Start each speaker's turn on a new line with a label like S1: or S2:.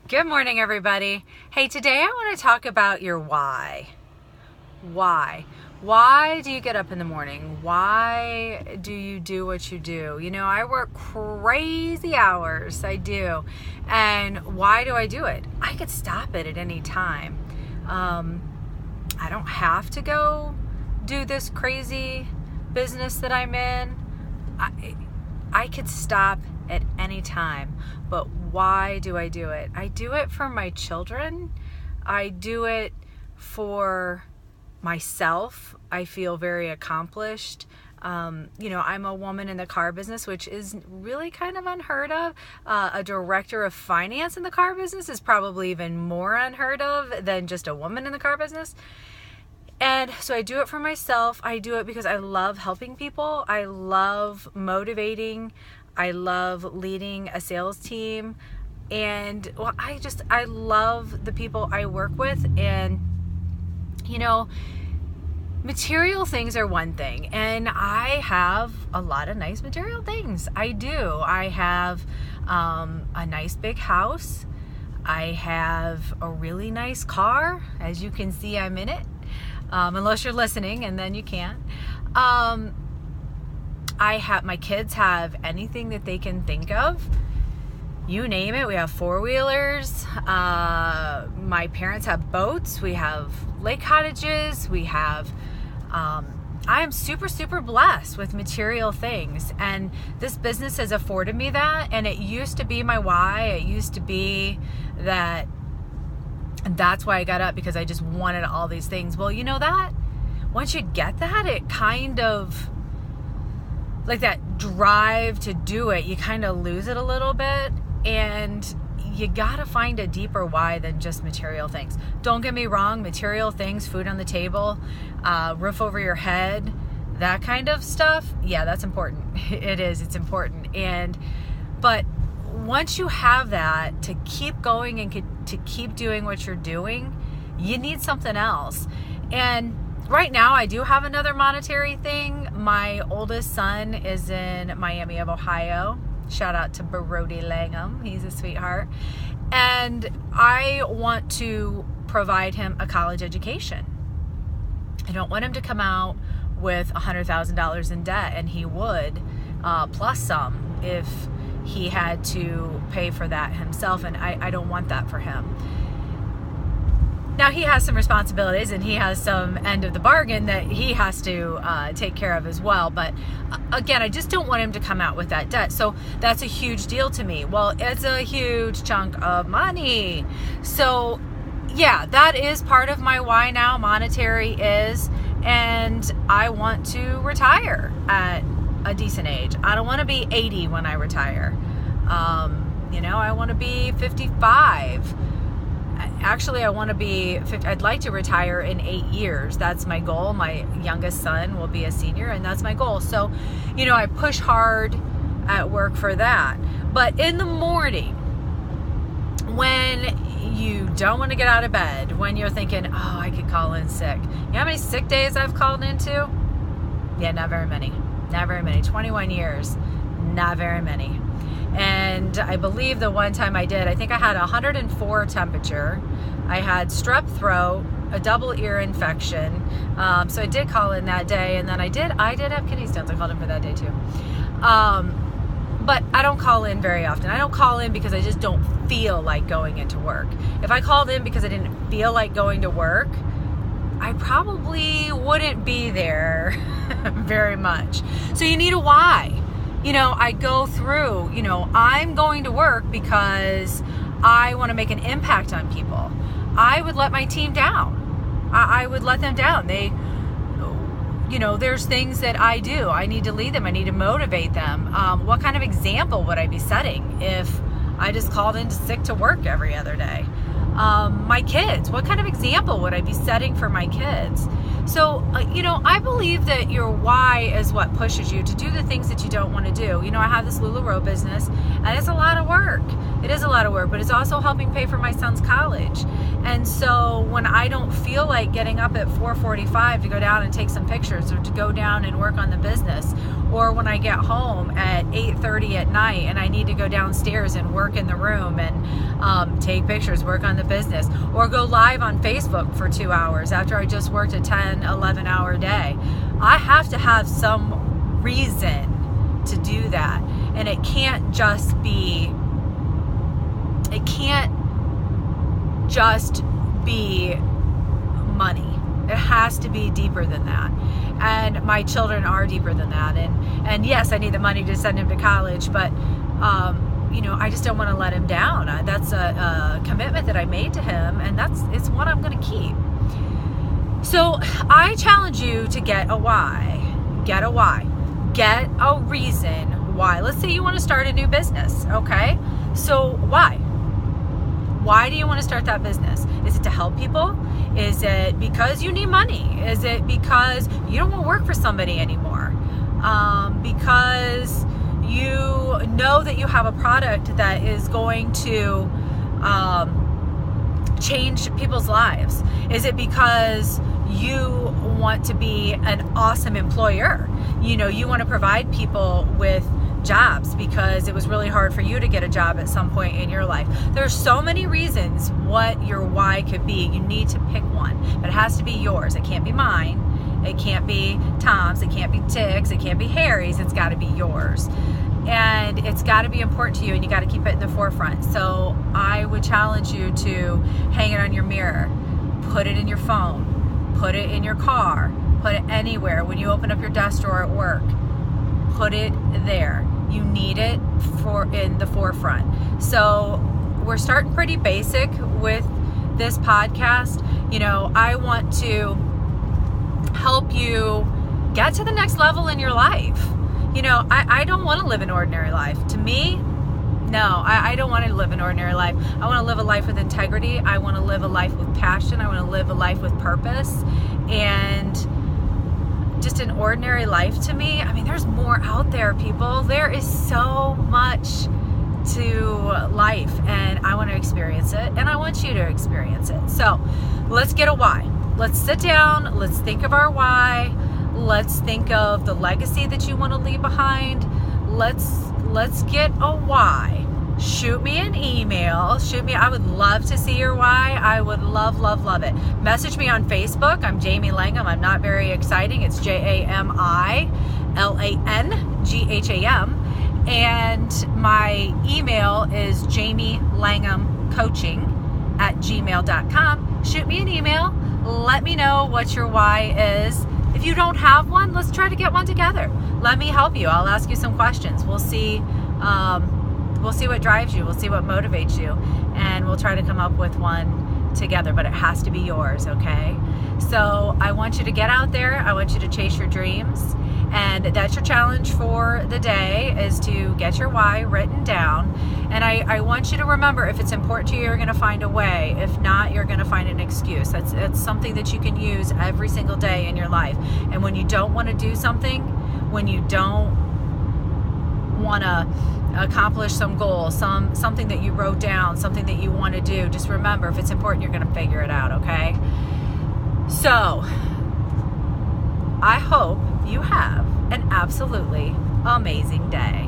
S1: Good morning, everybody. Hey, today I want to talk about your why. Why? Why do you get up in the morning? Why do you do what you do? You know, I work crazy hours. I do. And why do I do it? I could stop it at any time. I don't have to go do this crazy business that I'm in. I could stop at any time. But why do I do it? I do it for my children. I do it for myself. I feel very accomplished. I'm a woman in the car business, which is really kind of unheard of. A director of finance in the car business is probably even more unheard of than just a woman in the car business. And so I do it for myself. I do it because I love helping people. I love motivating. I love leading a sales team. And I love the people I work with. And, material things are one thing. And I have a lot of nice material things. I do. I have a nice big house. I have a really nice car. As you can see, I'm in it. Unless you're listening, and then you can't. My kids have anything that they can think of. You name it. We have four-wheelers. My parents have boats. We have lake cottages. We have, I am super, super blessed with material things. And this business has afforded me that. And it used to be my why. It used to be that. And that's why I got up, because I just wanted all these things. Well, you know that once you get that, it kind of, like that drive to do it, you kind of lose it a little bit. And you got to find a deeper why than just material things. Don't get me wrong, material things, food on the table, roof over your head, that kind of stuff. Yeah, that's important. It is. It's important. But once you have that, to keep going and to keep doing what you're doing, you need something else. And right now I do have another monetary thing. My oldest son is in Miami of Ohio. Shout out to Brody Langham. He's a sweetheart. And I want to provide him a college education. I don't want him to come out with $100,000 in debt, and he would, plus some, if he had to pay for that himself, and I don't want that for him. Now, he has some responsibilities, and he has some end of the bargain that he has to take care of as well. But again, I just don't want him to come out with that debt. So that's a huge deal to me. Well, it's a huge chunk of money. So yeah, that is part of my why now. Monetary is, and I want to retire at a decent age. I don't want to be 80 when I retire. I want to be 55. Actually, I'd like to retire in 8 years. That's my goal. My youngest son will be a senior, and that's my goal. So, I push hard at work for that. But in the morning, when you don't want to get out of bed, when you're thinking, oh, I could call in sick. You know how many sick days I've called into? Yeah, not very many. Not very many. 21 years. Not very many. And I believe the one time I did, I think I had 104 temperature. I had strep throat, a double ear infection. So I did call in that day. And then I did have kidney stones. I called in for that day too. But I don't call in very often. I don't call in because I just don't feel like going into work. If I called in because I didn't feel like going to work, I probably wouldn't be there very much. So you need a why. I go through, I'm going to work because I want to make an impact on people. I would let my team down. I would let them down. There's things that I do. I need to lead them. I need to motivate them. What kind of example would I be setting if I just called in sick to work every other day? My kids, what kind of example would I be setting for my kids? So, I believe that your why is what pushes you to do the things that you don't want to do. I have this LuLaRoe business, and it's a lot of work. It is a lot of work, but it's also helping pay for my son's college. And so when I don't feel like getting up at 4:45 to go down and take some pictures, or to go down and work on the business, or when I get home at 8:30 at night and I need to go downstairs and work in the room and take pictures, work on the business, or go live on Facebook for 2 hours after I just worked a 10, 11 hour day. I have to have some reason to do that. And it can't just be money. It has to be deeper than that. And my children are deeper than that. And yes, I need the money to send him to college, but I just don't want to let him down. That's a commitment that I made to him, and it's what I'm going to keep. So I challenge you to get a why. Get a why. Get a reason why. Let's say you want to start a new business, okay? So why? Why do you want to start that business? Is it to help people? Is it because you need money? Is it because you don't want to work for somebody anymore? Because you know that you have a product that is going to change people's lives? Is it because you want to be an awesome employer? You want to provide people with jobs because it was really hard for you to get a job at some point in your life. There's so many reasons what your why could be. You need to pick one, but it has to be yours. It can't be mine. It can't be Tom's. It can't be Tick's. It can't be Harry's. It's got to be yours. And it's got to be important to you, and you got to keep it in the forefront. So I would challenge you to hang it on your mirror, put it in your phone, put it in your car, put it anywhere. When you open up your desk drawer at work, put it there. You need it in the forefront. So we're starting pretty basic with this podcast. I want to help you get to the next level in your life. I don't want to live an ordinary life. To me, no, I don't want to live an ordinary life. I want to live a life with integrity. I want to live a life with passion. I want to live a life with purpose. And just an ordinary life to me, there's more out there, people. There is so much to life, and I want to experience it, and I want you to experience it. So let's get a why. Let's sit down. Let's think of our why. Let's think of the legacy that you want to leave behind. Let's get a why. Shoot me an email. I would love to see your why. I would love it. Message me on Facebook. I'm Jamie Langham. I'm not very exciting. It's JamiLangham. And my email is JamieLanghamCoaching@gmail.com. Shoot me an email. Let me know what your why is. If you don't have one, let's try to get one together. Let me help you. I'll ask you some questions. We'll see what drives you. We'll see what motivates you. And we'll try to come up with one together, but it has to be yours, okay? So I want you to get out there. I want you to chase your dreams. And that's your challenge for the day, is to get your why written down. And I want you to remember, if it's important to you, you're going to find a way. If not, you're going to find an excuse. It's something that you can use every single day in your life. And when you don't want to do something, when you don't want to accomplish some goal, something that you wrote down, something that you want to do, just remember, if it's important, you're going to figure it out, okay? So I hope you have an absolutely amazing day.